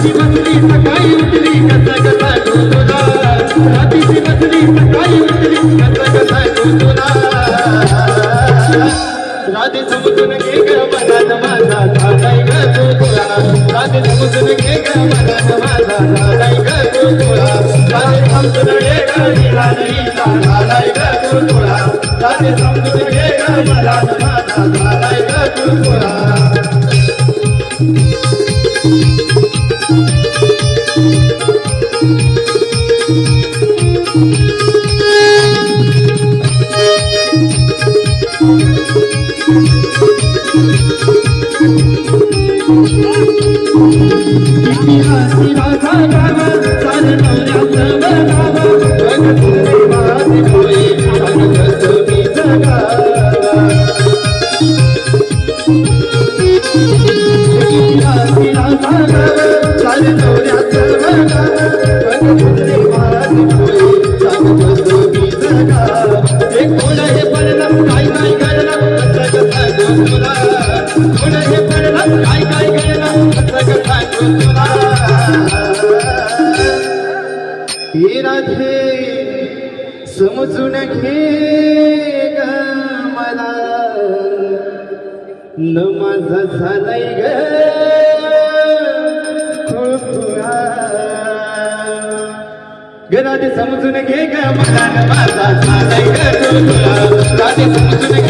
रात्रीची बसली सकाळी उठली कसा कसा तुला रात्रीची बसली सकाळी उठली कसा कसा तुला राधे समजून घे ग मनात माझा झालाय ग तुला राधे समजून घे ग मनात माझा झालाय ग तुला राधे समजून घे ग लीला लीला झालाय ग तुला राधे समजून घे ग मनात माझा झालाय ग तुला इतिहासी माझा गावा सार नवऱ्याचं बनावा जगतले माझे डोळे सांगत मी जगावा इतिहासी माझा गावा सार नवऱ्याचं बनावा जगतले माझे डोळे सांगत मी जगावा हे कोण हे पडलं काय काय घडलं कसं कसं तुला कोण हे पडलं काय काय घडलं कसं कसं तुला हे राधे समजून घे ग मला न माझा झालाय ग खुळखुळा ग राधे समजून घे ग मला न माझा झालाय ग खुळखुळा राधे समजून